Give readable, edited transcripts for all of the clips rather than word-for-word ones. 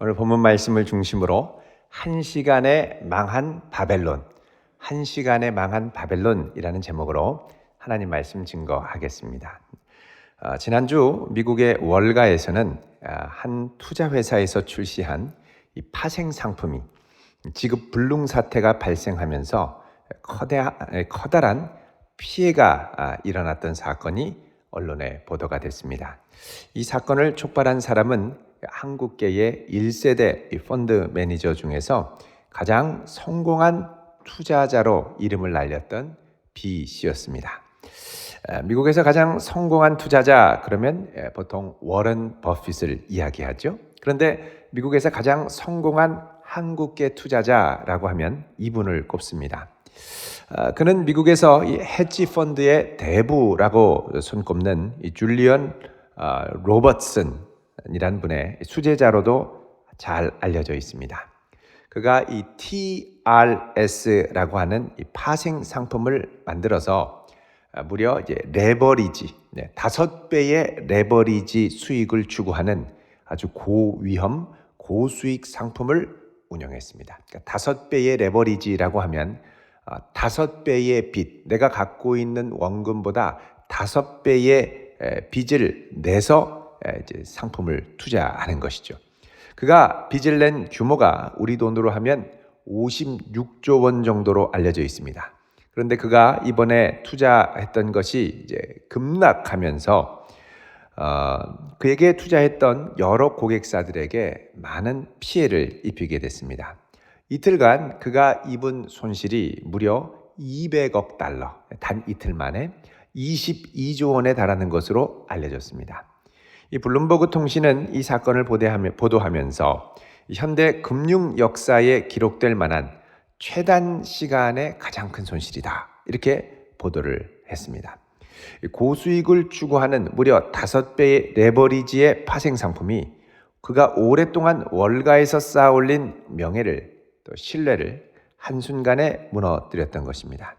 오늘 본문 말씀을 중심으로 한 시간에 망한 바벨론, 한 시간에 망한 바벨론이라는 제목으로 하나님 말씀 증거하겠습니다. 지난주 미국의 월가에서는 한 투자회사에서 출시한 이 파생 상품이 지급 불능 사태가 발생하면서 커다란 피해가 일어났던 사건이 언론에 보도가 됐습니다. 이 사건을 촉발한 사람은 한국계의 1세대 펀드 매니저 중에서 가장 성공한 투자자로 이름을 날렸던 B 씨였습니다. 미국에서 가장 성공한 투자자 그러면 보통 워런 버핏을 이야기하죠. 그런데 미국에서 가장 성공한 한국계 투자자라고 하면 이분을 꼽습니다. 그는 미국에서 이 헤지 펀드의 대부라고 손꼽는 이 줄리언 로버트슨이라는 분의 수제자로도 잘 알려져 있습니다. 그가 이 TRS라고 하는 이 파생 상품을 만들어서 무려 이제 레버리지, 5배의 레버리지 수익을 추구하는 아주 고위험, 고수익 상품을 운영했습니다. 그러니까 5배의 레버리지라고 하면 5배의 빚, 내가 갖고 있는 원금보다 5배의 빚을 내서 이제 상품을 투자하는 것이죠. 그가 빚을 낸 규모가 우리 돈으로 하면 56조 원 정도로 알려져 있습니다. 그런데 그가 이번에 투자했던 것이 이제 급락하면서 그에게 투자했던 여러 고객사들에게 많은 피해를 입히게 됐습니다. 이틀간 그가 입은 손실이 무려 200억 달러, 단 이틀 만에 22조 원에 달하는 것으로 알려졌습니다. 이 블룸버그 통신은 이 사건을 보도하면서 현대 금융 역사에 기록될 만한 최단 시간의 가장 큰 손실이다, 이렇게 보도를 했습니다. 고수익을 추구하는 무려 5배의 레버리지의 파생 상품이 그가 오랫동안 월가에서 쌓아올린 명예를, 또 신뢰를 한순간에 무너뜨렸던 것입니다.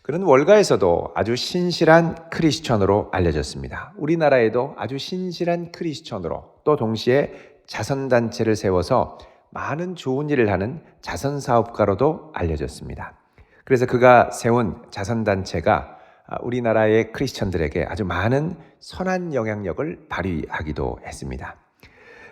그는 월가에서도 아주 신실한 크리스천으로 알려졌습니다. 우리나라에도 아주 신실한 크리스천으로, 또 동시에 자선단체를 세워서 많은 좋은 일을 하는 자선사업가로도 알려졌습니다. 그래서 그가 세운 자선단체가 우리나라의 크리스천들에게 아주 많은 선한 영향력을 발휘하기도 했습니다.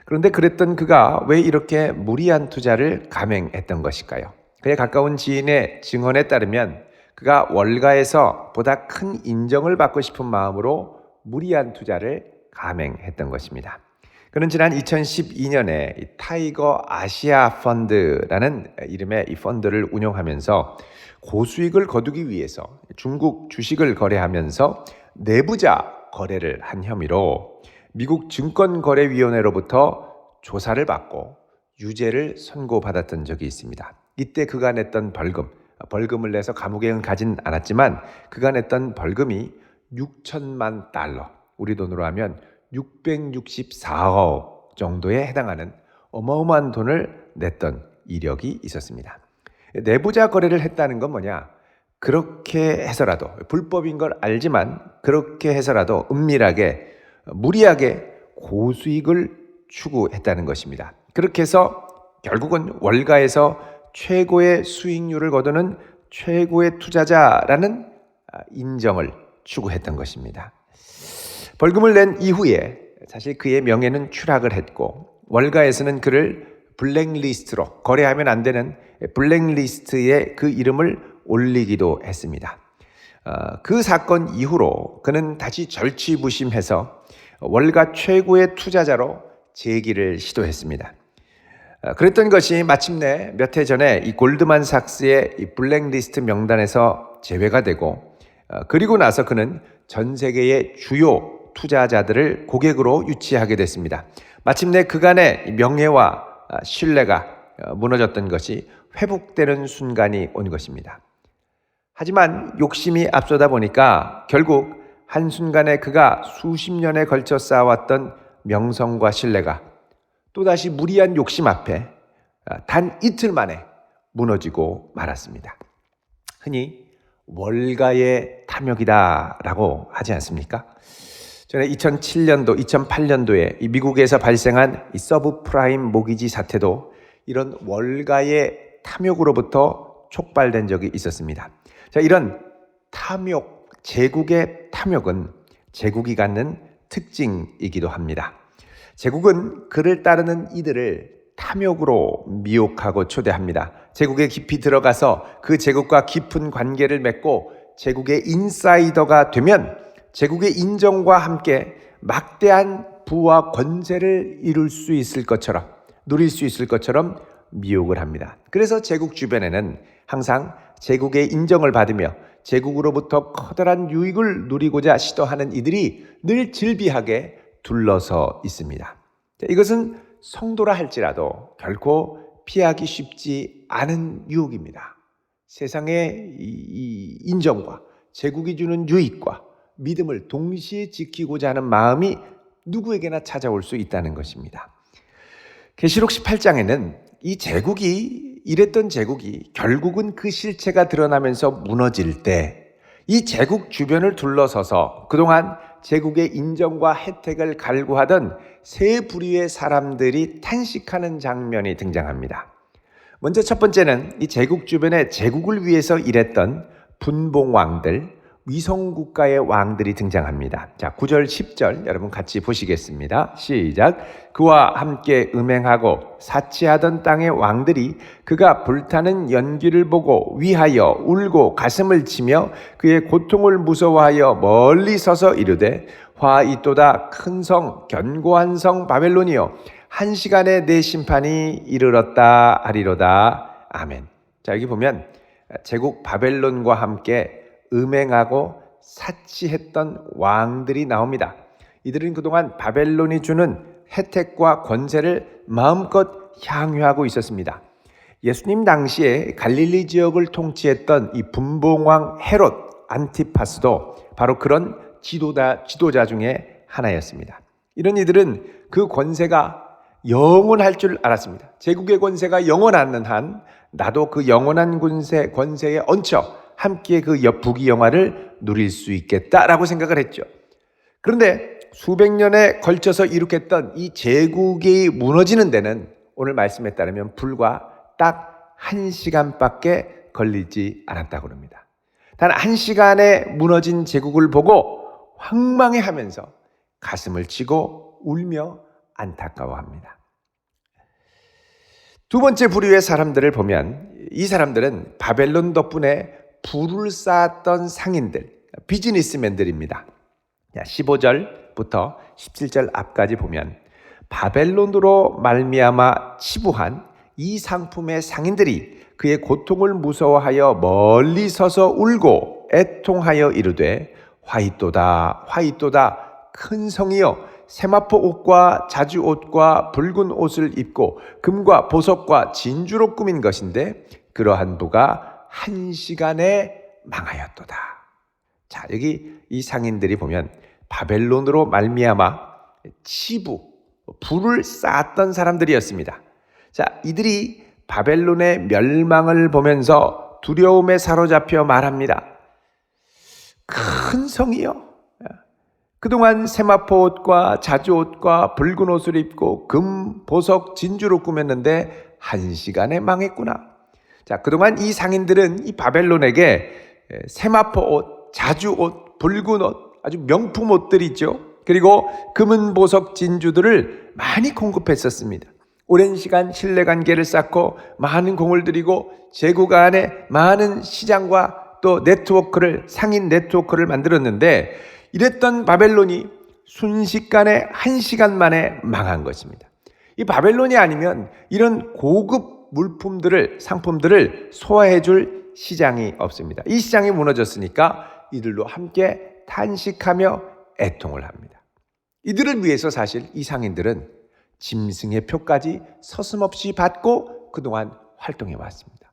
그런데 그랬던 그가 왜 이렇게 무리한 투자를 감행했던 것일까요? 그의 가까운 지인의 증언에 따르면 그가 월가에서 보다 큰 인정을 받고 싶은 마음으로 무리한 투자를 감행했던 것입니다. 그는 지난 2012년에 타이거 아시아 펀드라는 이름의 이 펀드를 운영하면서 고수익을 거두기 위해서 중국 주식을 거래하면서 내부자 거래를 한 혐의로 미국 증권거래위원회로부터 조사를 받고 유죄를 선고받았던 적이 있습니다. 이때 그가 냈던 벌금을 내서 감옥에는 가진 않았지만 그가 냈던 벌금이 6천만 달러, 우리 돈으로 하면 664억 정도에 해당하는 어마어마한 돈을 냈던 이력이 있었습니다. 내부자 거래를 했다는 건 뭐냐? 그렇게 해서라도, 불법인 걸 알지만 그렇게 해서라도 은밀하게, 무리하게 고수익을 추구했다는 것입니다. 그렇게 해서 결국은 월가에서 최고의 수익률을 거두는 최고의 투자자라는 인정을 추구했던 것입니다. 벌금을 낸 이후에 사실 그의 명예는 추락을 했고 월가에서는 그를 블랙리스트로, 거래하면 안 되는 블랙리스트에 그 이름을 올리기도 했습니다. 그 사건 이후로 그는 다시 절치부심해서 월가 최고의 투자자로 재기를 시도했습니다. 그랬던 것이 마침내 몇 해 전에 이 골드만삭스의 이 블랙리스트 명단에서 제외가 되고, 그리고 나서 그는 전 세계의 주요 투자자들을 고객으로 유치하게 됐습니다. 마침내 그간의 명예와 신뢰가 무너졌던 것이 회복되는 순간이 온 것입니다. 하지만 욕심이 앞서다 보니까 결국 한순간에 그가 수십 년에 걸쳐 쌓아왔던 명성과 신뢰가 또다시 무리한 욕심 앞에 단 이틀 만에 무너지고 말았습니다. 흔히 월가의 탐욕이다라고 하지 않습니까? 전에 2007년도, 2008년도에 이 미국에서 발생한 이 서브프라임 모기지 사태도 이런 월가의 탐욕으로부터 촉발된 적이 있었습니다. 자, 이런 탐욕, 제국의 탐욕은 제국이 갖는 특징이기도 합니다. 제국은 그를 따르는 이들을 탐욕으로 미혹하고 초대합니다. 제국에 깊이 들어가서 그 제국과 깊은 관계를 맺고 제국의 인사이더가 되면 제국의 인정과 함께 막대한 부와 권세를 이룰 수 있을 것처럼, 누릴 수 있을 것처럼 미혹을 합니다. 그래서 제국 주변에는 항상 제국의 인정을 받으며 제국으로부터 커다란 유익을 누리고자 시도하는 이들이 늘 질비하게 둘러서 있습니다. 이것은 성도라 할지라도 결코 피하기 쉽지 않은 유혹입니다. 세상의 이 인정과 제국이 주는 유익과 믿음을 동시에 지키고자 하는 마음이 누구에게나 찾아올 수 있다는 것입니다. 계시록 18장에는 이 제국이, 이랬던 제국이 결국은 그 실체가 드러나면서 무너질 때 이 제국 주변을 둘러서서 그동안 제국의 인정과 혜택을 갈구하던 세 부류의 사람들이 탄식하는 장면이 등장합니다. 먼저 첫 번째는 이 제국 주변에 제국을 위해서 일했던 분봉왕들, 위성국가의 왕들이 등장합니다. 자, 9절 10절 여러분 같이 보시겠습니다. 시작. 그와 함께 음행하고 사치하던 땅의 왕들이 그가 불타는 연기를 보고 위하여 울고 가슴을 치며 그의 고통을 무서워하여 멀리 서서 이르되 화 있도다 큰 성 견고한 성 바벨론이여 한 시간에 내 심판이 이르렀다 하리로다. 아멘. 자, 여기 보면 제국 바벨론과 함께 음행하고 사치했던 왕들이 나옵니다. 이들은 그동안 바벨론이 주는 혜택과 권세를 마음껏 향유하고 있었습니다. 예수님 당시에 갈릴리 지역을 통치했던 이 분봉왕 헤롯 안티파스도 바로 그런 지도자 중에 하나였습니다. 이런 이들은 그 권세가 영원할 줄 알았습니다. 제국의 권세가 영원하는 한 나도 그 영원한 권세에 얹혀 함께 그 부귀영화를 누릴 수 있겠다라고 생각을 했죠. 그런데 수백 년에 걸쳐서 이룩했던 이 제국이 무너지는 데는 오늘 말씀에 따르면 불과 딱 1시간밖에 걸리지 않았다고 합니다. 단 1시간에 무너진 제국을 보고 황망해하면서 가슴을 치고 울며 안타까워합니다. 두 번째 부류의 사람들을 보면 이 사람들은 바벨론 덕분에 부를 쌓았던 상인들, 비즈니스맨들입니다. 15절부터 17절 앞까지 보면 바벨론으로 말미암아 치부한 이 상품의 상인들이 그의 고통을 무서워하여 멀리 서서 울고 애통하여 이르되 화이또다 화이또다 큰 성이여 세마포 옷과 자주 옷과 붉은 옷을 입고 금과 보석과 진주로 꾸민 것인데 그러한 부가 1시간에 망하였도다. 자, 여기 이 상인들이 보면 바벨론으로 말미암아 치부, 부를 쌓았던 사람들이었습니다. 자, 이들이 바벨론의 멸망을 보면서 두려움에 사로잡혀 말합니다. 큰 성이요. 그동안 세마포 옷과 자주 옷과 붉은 옷을 입고 금, 보석, 진주로 꾸몄는데 1시간에 망했구나. 자, 그동안 이 상인들은 이 바벨론에게 세마포 옷, 자주 옷, 붉은 옷, 아주 명품 옷들이 있죠. 그리고 금은 보석, 진주들을 많이 공급했었습니다. 오랜 시간 신뢰관계를 쌓고 많은 공을 들이고 제국 안에 많은 시장과 또 상인 네트워크를 만들었는데 이랬던 바벨론이 순식간에 1시간 만에 망한 것입니다. 이 바벨론이 아니면 이런 고급 상품들을 소화해 줄 시장이 없습니다. 이 시장이 무너졌으니까 이들로 함께 탄식하며 애통을 합니다. 이들을 위해서 사실 이 상인들은 짐승의 표까지 서슴없이 받고 그동안 활동해 왔습니다.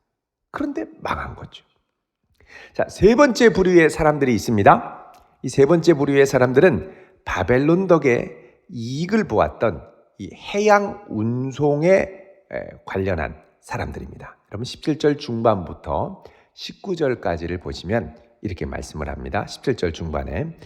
그런데 망한 거죠. 자, 세 번째 부류의 사람들이 있습니다. 이 세 번째 부류의 사람들은 바벨론 덕에 이익을 보았던 이 해양 운송에 관련한 사람들입니다. 여러분 17절 중반부터 19절까지를 보시면 이렇게 말씀을 합니다. 17절 중반에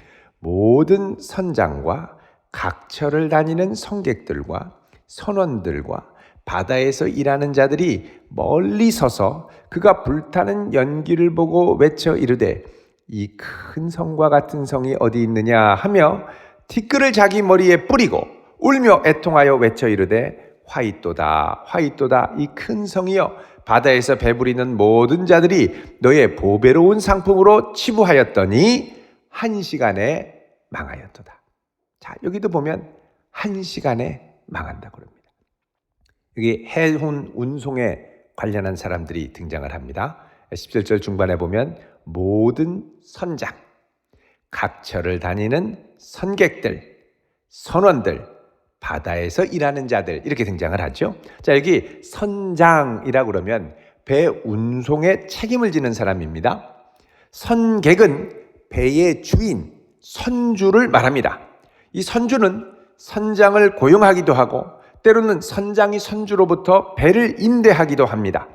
모든 선장과 각처를 다니는 성객들과 선원들과 바다에서 일하는 자들이 멀리 서서 그가 불타는 연기를 보고 외쳐 이르되 이 큰 성과 같은 성이 어디 있느냐 하며 티끌을 자기 머리에 뿌리고 울며 애통하여 외쳐 이르되 화이또다 화이또다 이 큰 성이여 바다에서 배부리는 모든 자들이 너의 보배로운 상품으로 치부하였더니 한 시간에 망하였도다. 자, 여기도 보면 한 시간에 망한다고 합니다. 여기 해운 운송에 관련한 사람들이 등장을 합니다. 17절 중반에 보면 모든 선장, 각처를 다니는 선객들, 선원들, 바다에서 일하는 자들 이렇게 등장을 하죠. 자, 여기 선장이라고 그러면 배 운송에 책임을 지는 사람입니다. 선객은 배의 주인, 선주를 말합니다. 이 선주는 선장을 고용하기도 하고 때로는 선장이 선주로부터 배를 임대하기도 합니다.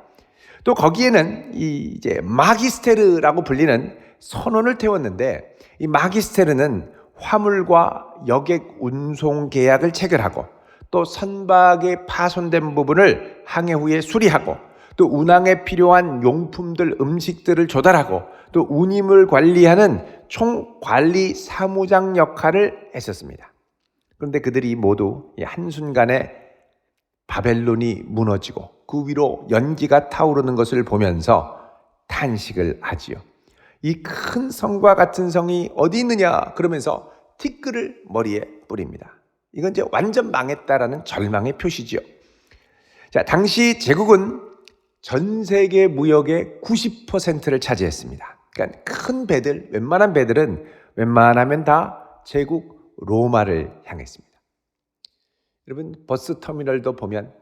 또 거기에는 이제 마기스테르라고 불리는 선원을 태웠는데 이 마기스테르는 화물과 여객 운송 계약을 체결하고 또 선박에 파손된 부분을 항해 후에 수리하고 또 운항에 필요한 용품들, 음식들을 조달하고 또 운임을 관리하는 총관리 사무장 역할을 했었습니다. 그런데 그들이 모두 한순간에 바벨론이 무너지고 그 위로 연기가 타오르는 것을 보면서 탄식을 하지요. 이 큰 성과 같은 성이 어디 있느냐 그러면서 티끌을 머리에 뿌립니다. 이건 이제 완전 망했다라는 절망의 표시죠. 자, 당시 제국은 전 세계 무역의 90%를 차지했습니다. 그러니까 큰 배들, 웬만한 배들은 웬만하면 다 제국 로마를 향했습니다. 여러분 버스 터미널도 보면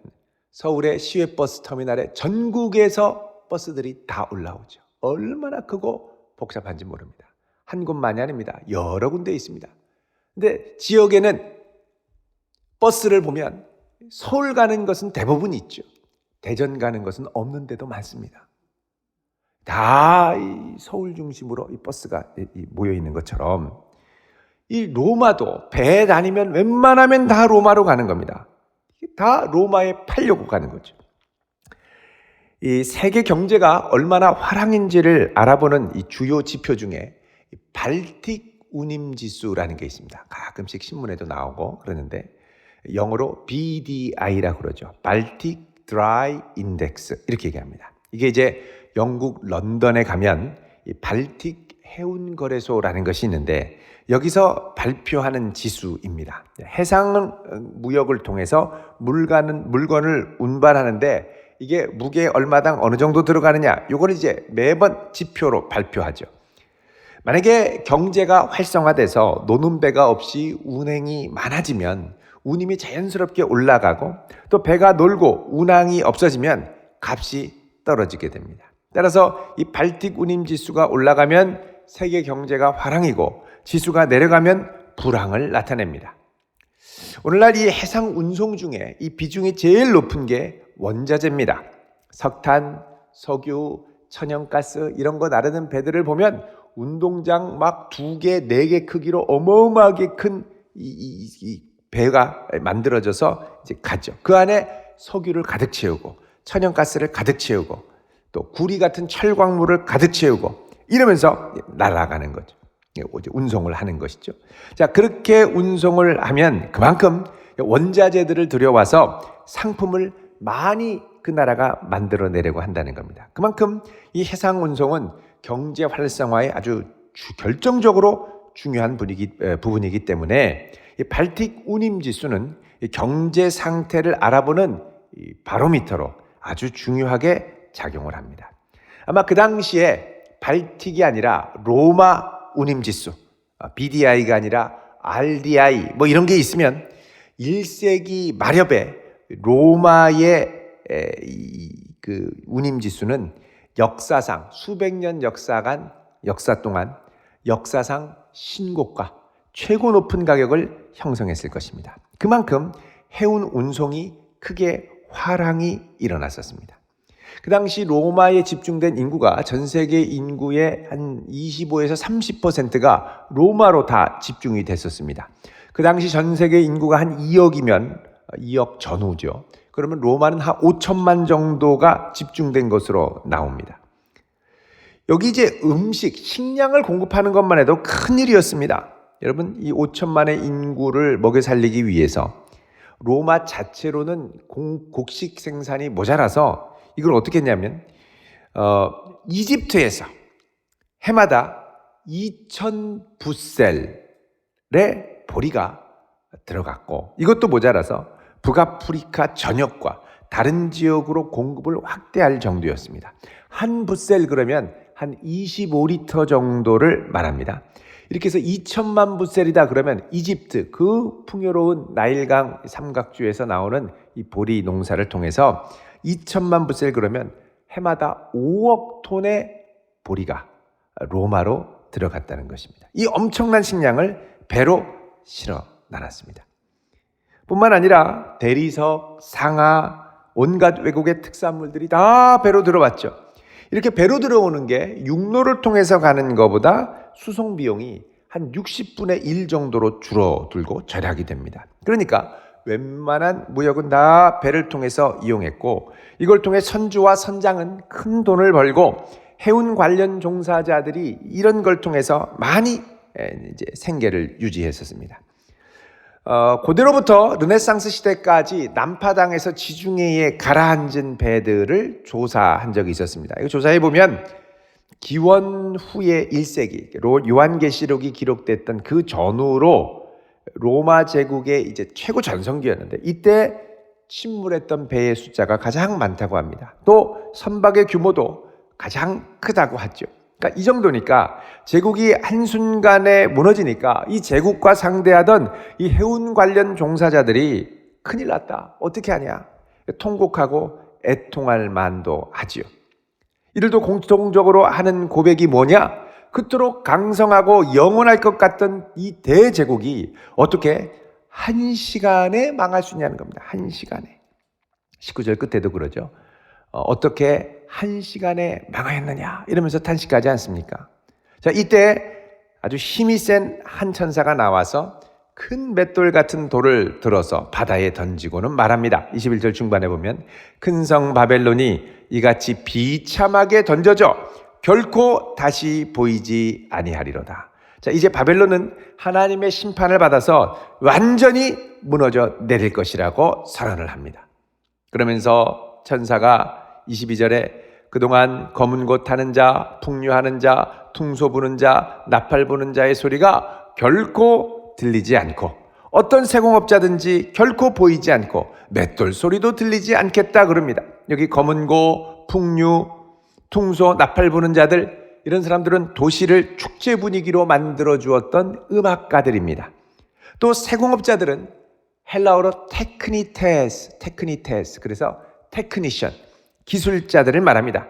서울의 시외버스 터미널에 전국에서 버스들이 다 올라오죠. 얼마나 크고 복잡한지 모릅니다. 한 곳만이 아닙니다. 여러 군데 있습니다. 근데 지역에는 버스를 보면 서울 가는 것은 대부분 있죠. 대전 가는 것은 없는 데도 많습니다. 다 이 서울 중심으로 이 버스가 모여 있는 것처럼 이 로마도 배 다니면 웬만하면 다 로마로 가는 겁니다. 다 로마에 팔려고 가는 거죠. 이 세계 경제가 얼마나 화랑인지를 알아보는 이 주요 지표 중에 발틱 운임지수라는 게 있습니다. 가끔씩 신문에도 나오고 그러는데 영어로 BDI라고 그러죠. 발틱 드라이 인덱스 이렇게 얘기합니다. 이게 이제 영국 런던에 가면 이 발틱 해운 거래소라는 것이 있는데 여기서 발표하는 지수입니다. 해상 무역을 통해서 물건을 운반하는데 이게 무게 얼마당 어느 정도 들어가느냐 요걸 이제 매번 지표로 발표하죠. 만약에 경제가 활성화돼서 노는 배가 없이 운행이 많아지면 운임이 자연스럽게 올라가고 또 배가 놀고 운항이 없어지면 값이 떨어지게 됩니다. 따라서 이 발틱 운임 지수가 올라가면 세계 경제가 화랑이고 지수가 내려가면 불황을 나타냅니다. 오늘날 이 해상 운송 중에 이 비중이 제일 높은 게 원자재입니다. 석탄, 석유, 천연가스 이런 거 나르는 배들을 보면 운동장 막 2개, 4개 크기로 어마어마하게 큰 이 배가 만들어져서 이제 가죠. 그 안에 석유를 가득 채우고 천연가스를 가득 채우고 또 구리 같은 철광물을 가득 채우고 이러면서 날아가는 거죠. 운송을 하는 것이죠. 자, 그렇게 운송을 하면 그만큼 원자재들을 들여와서 상품을 많이 그 나라가 만들어내려고 한다는 겁니다. 그만큼 이 해상 운송은 경제 활성화에 아주 결정적으로 중요한 부분이기 때문에 이 발틱 운임 지수는 경제 상태를 알아보는 바로미터로 아주 중요하게 작용을 합니다. 아마 그 당시에 발틱이 아니라 로마 운임지수, BDI가 아니라 RDI 뭐 이런 게 있으면 1세기 말엽에 로마의 그 운임지수는 역사상 수백 년 역사 동안 역사상 신고가 최고 높은 가격을 형성했을 것입니다. 그만큼 해운 운송이 크게 화랑이 일어났었습니다. 그 당시 로마에 집중된 인구가 전 세계 인구의 한 25에서 30%가 로마로 다 집중이 됐었습니다. 그 당시 전 세계 인구가 한 2억이면 2억 전후죠. 그러면 로마는 한 5천만 정도가 집중된 것으로 나옵니다. 여기 이제 식량을 공급하는 것만 해도 큰 일이었습니다. 여러분, 이 5천만의 인구를 먹여 살리기 위해서 로마 자체로는 곡식 생산이 모자라서 이걸 어떻게 했냐면 이집트에서 해마다 2,000부셀의 보리가 들어갔고, 이것도 모자라서 북아프리카 전역과 다른 지역으로 공급을 확대할 정도였습니다. 한 부셀 그러면 한 25리터 정도를 말합니다. 이렇게 해서 2천만 부셀이다 그러면 이집트 그 풍요로운 나일강 삼각주에서 나오는 이 보리 농사를 통해서 2천만 부셀 그러면 해마다 5억 톤의 보리가 로마로 들어갔다는 것입니다. 이 엄청난 식량을 배로 실어 나눴습니다. 뿐만 아니라 대리석, 상하, 온갖 외국의 특산물들이 다 배로 들어왔죠. 이렇게 배로 들어오는 게 육로를 통해서 가는 것보다 수송 비용이 한 60분의 1 정도로 줄어들고 절약이 됩니다. 그러니까 웬만한 무역은 다 배를 통해서 이용했고, 이걸 통해 선주와 선장은 큰 돈을 벌고 해운 관련 종사자들이 이런 걸 통해서 많이 이제 생계를 유지했었습니다. 고대로부터 르네상스 시대까지 남파당에서 지중해에 가라앉은 배들을 조사한 적이 있었습니다. 이거 조사해 보면 기원 후의 1세기 요한계시록이 기록됐던 그 전후로 로마 제국의 이제 최고 전성기였는데, 이때 침몰했던 배의 숫자가 가장 많다고 합니다. 또 선박의 규모도 가장 크다고 하죠. 그러니까 이 정도니까 제국이 한순간에 무너지니까 이 제국과 상대하던 이 해운 관련 종사자들이 큰일 났다, 어떻게 하냐, 통곡하고 애통할 만도 하지요. 이들도 공통적으로 하는 고백이 뭐냐? 그토록 강성하고 영원할 것 같던 이 대제국이 어떻게 한 시간에 망할 수 있냐는 겁니다. 한 시간에. 19절 끝에도 그러죠. 어떻게 한 시간에 망하였느냐 이러면서 탄식하지 않습니까? 자, 이때 아주 힘이 센 한 천사가 나와서 큰 맷돌 같은 돌을 들어서 바다에 던지고는 말합니다. 21절 중반에 보면 큰 성 바벨론이 이같이 비참하게 던져져 결코 다시 보이지 아니하리로다. 자, 이제 바벨론은 하나님의 심판을 받아서 완전히 무너져 내릴 것이라고 선언을 합니다. 그러면서 천사가 22절에 그동안 검은 곳 타는 자, 풍류하는 자, 퉁소 부는 자, 나팔 부는 자의 소리가 결코 들리지 않고, 어떤 세공업자든지 결코 보이지 않고 맷돌 소리도 들리지 않겠다 그럽니다. 여기 검은 고, 풍류, 퉁소, 나팔 부는 자들, 이런 사람들은 도시를 축제 분위기로 만들어 주었던 음악가들입니다. 또 세공업자들은 헬라어로 테크니테스, 그래서 테크니션, 기술자들을 말합니다.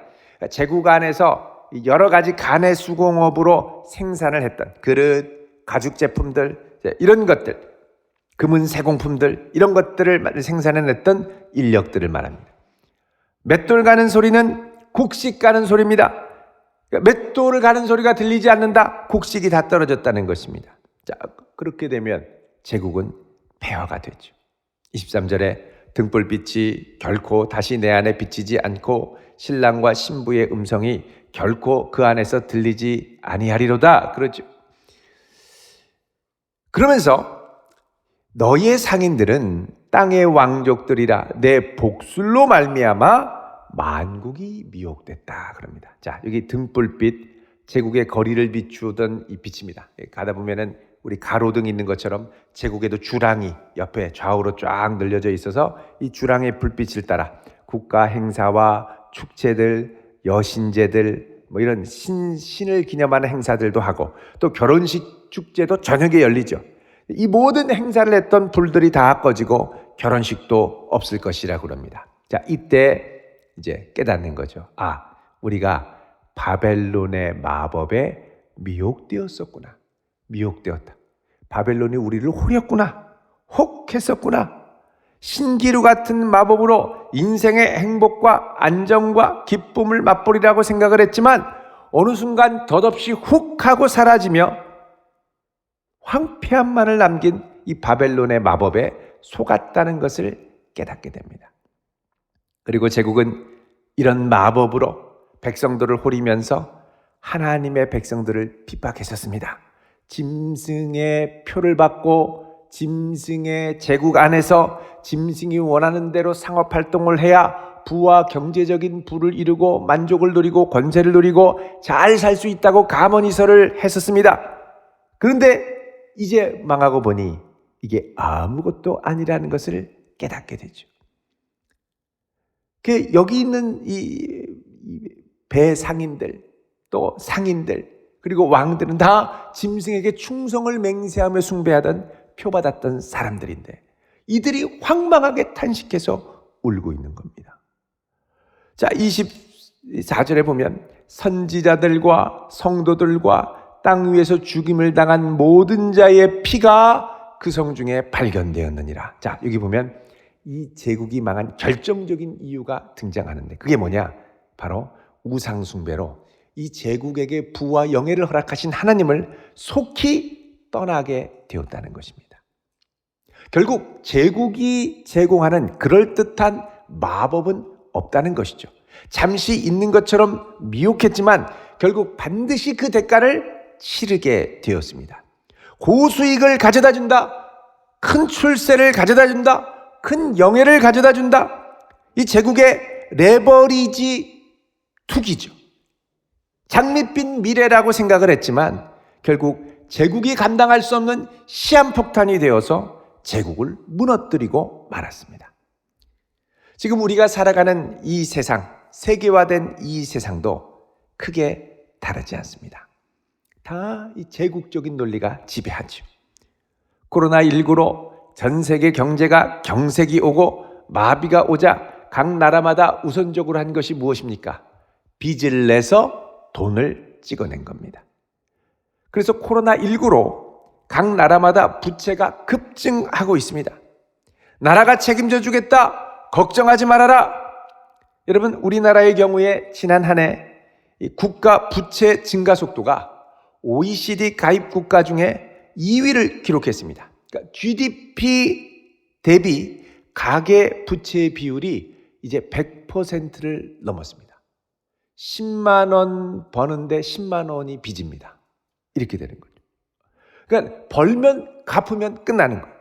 제국 안에서 여러 가지 간의 수공업으로 생산을 했던 그릇, 가죽 제품들, 이런 것들, 금은 세공품들, 이런 것들을 생산해냈던 인력들을 말합니다. 맷돌 가는 소리는 곡식 가는 소리입니다. 맷돌을 가는 소리가 들리지 않는다. 곡식이 다 떨어졌다는 것입니다. 자, 그렇게 되면 제국은 폐허가 되죠. 23절에 등불빛이 결코 다시 내 안에 비치지 않고 신랑과 신부의 음성이 결코 그 안에서 들리지 아니하리로다 그러죠. 그러면서 너희의 상인들은 땅의 왕족들이라 내 복술로 말미암아 만국이 미혹됐다 그럽니다. 자, 여기 등불빛, 제국의 거리를 비추던 이 빛입니다. 가다 보면은 우리 가로등 있는 것처럼 제국에도 주랑이 옆에 좌우로 쫙 늘려져 있어서 이 주랑의 불빛을 따라 국가 행사와 축제들, 여신제들, 뭐 이런 신을 기념하는 행사들도 하고, 또 결혼식 축제도 저녁에 열리죠. 이 모든 행사를 했던 불들이 다 꺼지고 결혼식도 없을 것이라고 그럽니다. 자, 이때 이제 깨닫는 거죠. 아, 우리가 바벨론의 마법에 미혹되었었구나. 미혹되었다. 바벨론이 우리를 호렸구나. 혹했었구나. 신기루 같은 마법으로 인생의 행복과 안정과 기쁨을 맛보리라고 생각을 했지만 어느 순간 덧없이 훅 하고 사라지며 황폐함만을 남긴 이 바벨론의 마법에 속았다는 것을 깨닫게 됩니다. 그리고 제국은 이런 마법으로 백성들을 호리면서 하나님의 백성들을 핍박했었습니다. 짐승의 표를 받고 짐승의 제국 안에서 짐승이 원하는 대로 상업활동을 해야 부와 경제적인 부를 이루고 만족을 누리고 권세를 누리고 잘 살 수 있다고 가문이설을 했었습니다. 그런데 이제 망하고 보니 이게 아무것도 아니라는 것을 깨닫게 되죠. 여기 있는 이 배상인들 또 상인들 그리고 왕들은 다 짐승에게 충성을 맹세하며 숭배하던 표받았던 사람들인데 이들이 황망하게 탄식해서 울고 있는 겁니다. 자, 24절에 보면 선지자들과 성도들과 땅 위에서 죽임을 당한 모든 자의 피가 그 성 중에 발견되었느니라. 자, 여기 보면 이 제국이 망한 결정적인 이유가 등장하는데 그게 뭐냐? 바로 우상 숭배로 이 제국에게 부와 영예를 허락하신 하나님을 속히 떠나게 되었다는 것입니다. 결국 제국이 제공하는 그럴듯한 마법은 없다는 것이죠. 잠시 있는 것처럼 미혹했지만 결국 반드시 그 대가를 치르게 되었습니다. 고수익을 가져다 준다. 큰 출세를 가져다 준다. 큰 영예를 가져다 준다. 이 제국의 레버리지 투기죠. 장밋빛 미래라고 생각을 했지만 결국 제국이 감당할 수 없는 시한폭탄이 되어서 제국을 무너뜨리고 말았습니다. 지금 우리가 살아가는 이 세상, 세계화된 이 세상도 크게 다르지 않습니다. 다 이 제국적인 논리가 지배하죠. 코로나19로 전 세계 경제가 경색이 오고 마비가 오자 각 나라마다 우선적으로 한 것이 무엇입니까? 빚을 내서 돈을 찍어낸 겁니다. 그래서 코로나19로 각 나라마다 부채가 급증하고 있습니다. 나라가 책임져 주겠다. 걱정하지 말아라. 여러분, 우리나라의 경우에 지난 한 해 국가 부채 증가 속도가 OECD 가입 국가 중에 2위를 기록했습니다. 그러니까 GDP 대비 가계 부채 비율이 이제 100%를 넘었습니다. 10만 원 버는데 10만 원이 빚입니다. 이렇게 되는 거죠. 그러니까 벌면 갚으면 끝나는 거예요.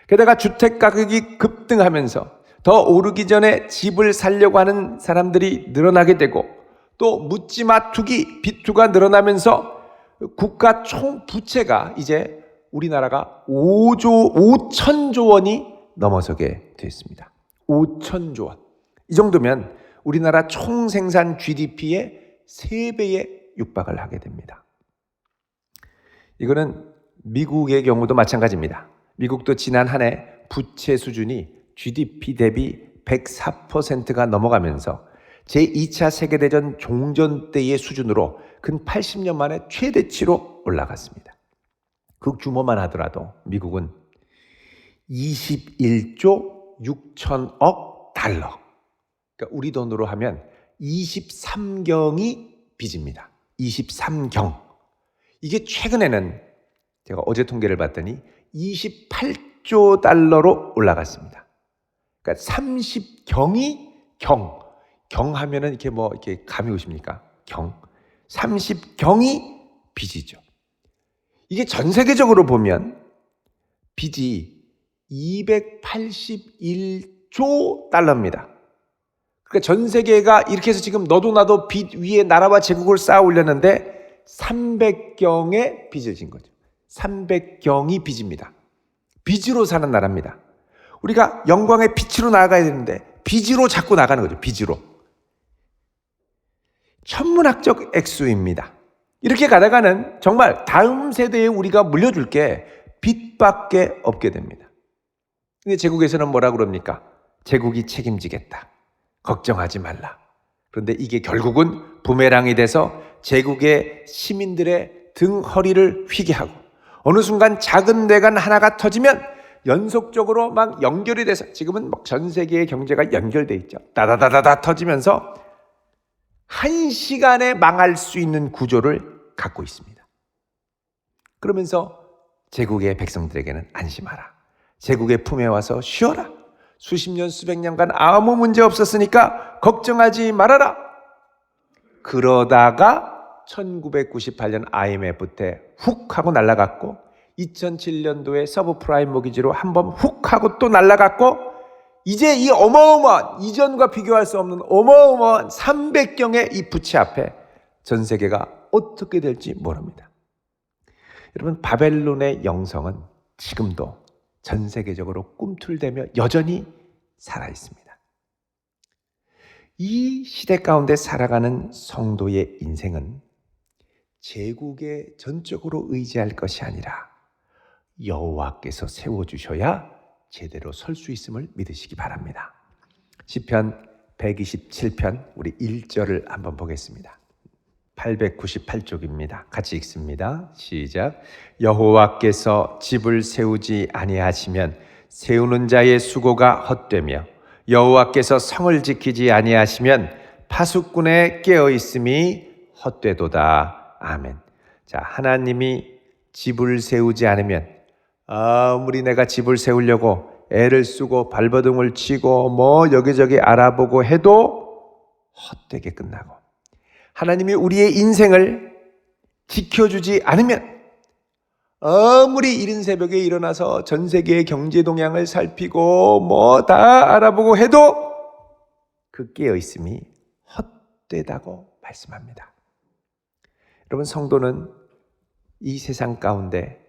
게다가 주택 가격이 급등하면서 더 오르기 전에 집을 살려고 하는 사람들이 늘어나게 되고 또 묻지마 투기, 빚투가 늘어나면서 국가 총 부채가 이제 우리나라가 5천조 원이 넘어서게 됐습니다. 5천조 원. 이 정도면 우리나라 총 생산 GDP의 3배에 육박을 하게 됩니다. 이거는 미국의 경우도 마찬가지입니다. 미국도 지난 한 해 부채 수준이 GDP 대비 104%가 넘어가면서 제2차 세계대전 종전 때의 수준으로 근 80년 만에 최대치로 올라갔습니다. 그 규모만 하더라도 미국은 21조 6천억 달러. 그러니까 우리 돈으로 하면 23경이 빚입니다. 23경. 이게 최근에는 제가 어제 통계를 봤더니 28조 달러로 올라갔습니다. 그러니까 30경이 경. 경 하면은 이렇게 감이 오십니까? 경. 30경이 빚이죠. 이게 전 세계적으로 보면 빚이 281조 달러입니다. 그러니까 전 세계가 이렇게 해서 지금 너도 나도 빚 위에 나라와 제국을 쌓아 올렸는데 300경의 빚을 진 거죠. 300경이 빚입니다. 빚으로 사는 나라입니다. 우리가 영광의 빛으로 나아가야 되는데 빚으로 자꾸 나가는 거죠. 빚으로. 천문학적 액수입니다. 이렇게 가다가는 정말 다음 세대에 우리가 물려줄 게 빚밖에 없게 됩니다. 근데 제국에서는 뭐라 그럽니까? 제국이 책임지겠다. 걱정하지 말라. 그런데 이게 결국은 부메랑이 돼서 제국의 시민들의 등 허리를 휘게 하고 어느 순간 작은 뇌관 하나가 터지면 연속적으로 막 연결이 돼서 지금은 막 전 세계의 경제가 연결돼 있죠. 다다다다다 터지면서 한 시간에 망할 수 있는 구조를 갖고 있습니다. 그러면서 제국의 백성들에게는 안심하라. 제국의 품에 와서 쉬어라. 수십 년 수백 년간 아무 문제 없었으니까 걱정하지 말아라. 그러다가 1998년 IMF 때 훅 하고 날아갔고 2007년도에 서브프라임 모기지로 한번 훅 하고 또 날아갔고 이제 이 어마어마한 이전과 비교할 수 없는 어마어마한 300경의 이 부채 앞에 전 세계가 어떻게 될지 모릅니다. 여러분, 바벨론의 영성은 지금도 전 세계적으로 꿈틀대며 여전히 살아있습니다. 이 시대 가운데 살아가는 성도의 인생은 제국에 전적으로 의지할 것이 아니라 여호와께서 세워주셔야 제대로 설 수 있음을 믿으시기 바랍니다. 시편 127편 우리 1절을 한번 보겠습니다. 898쪽입니다. 같이 읽습니다. 시작. 여호와께서 집을 세우지 아니하시면 세우는 자의 수고가 헛되며 여호와께서 성을 지키지 아니하시면 파수꾼의 깨어있음이 헛되도다. 아멘. 자, 하나님이 집을 세우지 않으면 아무리 내가 집을 세우려고 애를 쓰고 발버둥을 치고 뭐 여기저기 알아보고 해도 헛되게 끝나고, 하나님이 우리의 인생을 지켜주지 않으면 아무리 이른 새벽에 일어나서 전 세계의 경제 동향을 살피고 뭐 다 알아보고 해도 그 깨어있음이 헛되다고 말씀합니다. 여러분, 성도는 이 세상 가운데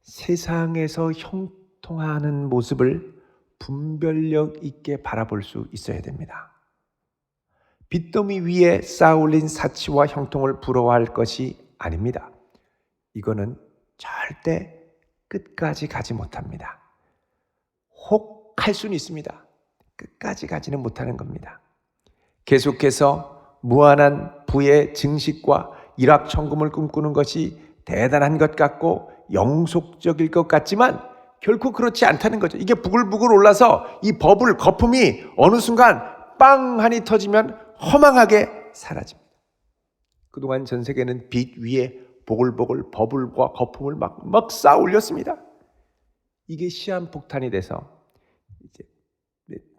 세상에서 형통하는 모습을 분별력 있게 바라볼 수 있어야 됩니다. 빚더미 위에 쌓아올린 사치와 형통을 부러워할 것이 아닙니다. 이거는 절대 끝까지 가지 못합니다. 혹 할 수는 있습니다. 끝까지 가지는 못하는 겁니다. 계속해서 무한한 부의 증식과 일확천금을 꿈꾸는 것이 대단한 것 같고 영속적일 것 같지만 결코 그렇지 않다는 거죠. 이게 부글부글 올라서 이 버블, 거품이 어느 순간 빵 하니 터지면 허망하게 사라집니다. 그동안 전 세계는 빚 위에 보글보글 버블과 거품을 막 쌓아 올렸습니다. 이게 시한폭탄이 돼서 이제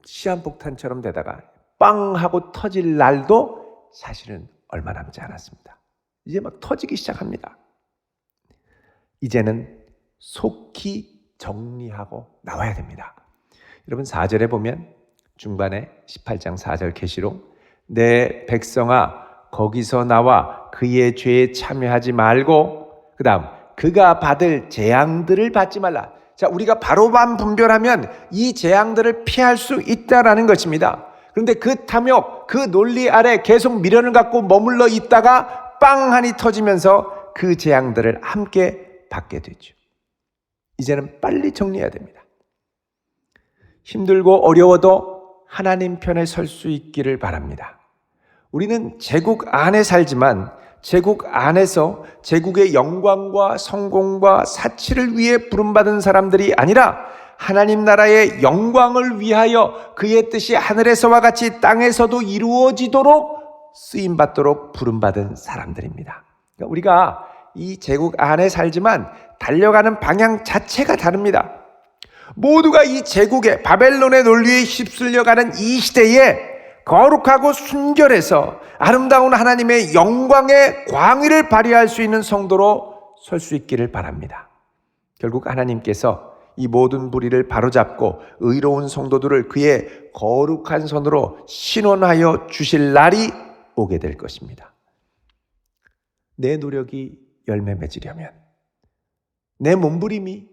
시한폭탄처럼 되다가 빵 하고 터질 날도 사실은 얼마 남지 않았습니다. 이제 막 터지기 시작합니다. 이제는 속히 정리하고 나와야 됩니다. 여러분, 4절에 보면 중반에 18장 4절 계시록 내 백성아 거기서 나와 그의 죄에 참여하지 말고, 그 다음 그가 받을 재앙들을 받지 말라. 자, 우리가 바로만 분별하면 이 재앙들을 피할 수 있다라는 것입니다. 그런데 그 탐욕, 그 논리 아래 계속 미련을 갖고 머물러 있다가 빵 하니 터지면서 그 재앙들을 함께 받게 되죠. 이제는 빨리 정리해야 됩니다. 힘들고 어려워도 하나님 편에 설 수 있기를 바랍니다. 우리는 제국 안에 살지만 제국 안에서 제국의 영광과 성공과 사치를 위해 부름받은 사람들이 아니라 하나님 나라의 영광을 위하여 그의 뜻이 하늘에서와 같이 땅에서도 이루어지도록 쓰임받도록 부름받은 사람들입니다. 그러니까 우리가 이 제국 안에 살지만 달려가는 방향 자체가 다릅니다. 모두가 이 제국의 바벨론의 논리에 휩쓸려가는 이 시대에 거룩하고 순결해서 아름다운 하나님의 영광의 광의를 발휘할 수 있는 성도로 설 수 있기를 바랍니다. 결국 하나님께서 이 모든 불의를 바로잡고 의로운 성도들을 그의 거룩한 손으로 신원하여 주실 날이 오게 될 것입니다. 내 노력이 열매 맺으려면, 내 몸부림이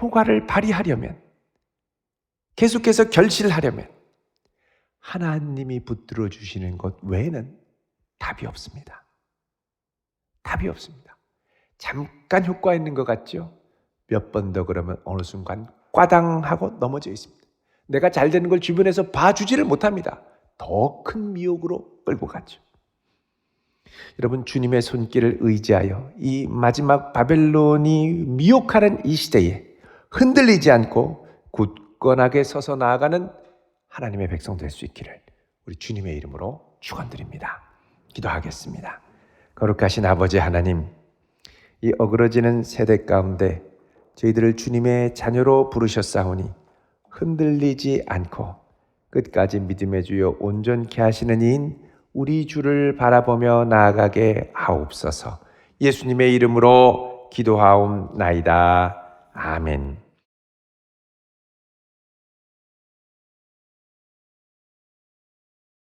효과를 발휘하려면, 계속해서 결실하려면 하나님이 붙들어 주시는 것 외에는 답이 없습니다. 답이 없습니다. 잠깐 효과 있는 것 같죠? 몇 번 더 그러면 어느 순간 꽈당하고 넘어져 있습니다. 내가 잘 되는 걸 주변에서 봐주지를 못합니다. 더 큰 미혹으로 끌고 가죠. 여러분, 주님의 손길을 의지하여 이 마지막 바벨론이 미혹하는 이 시대에 흔들리지 않고 굳건하게 서서 나아가는 하나님의 백성 될 수 있기를 우리 주님의 이름으로 축원드립니다. 기도하겠습니다. 거룩하신 아버지 하나님, 이 어그러지는 세대 가운데 저희들을 주님의 자녀로 부르셨사오니 흔들리지 않고 끝까지 믿음의 주여 온전케 하시는 이인 우리 주를 바라보며 나아가게 하옵소서. 예수님의 이름으로 기도하옵나이다. 아멘.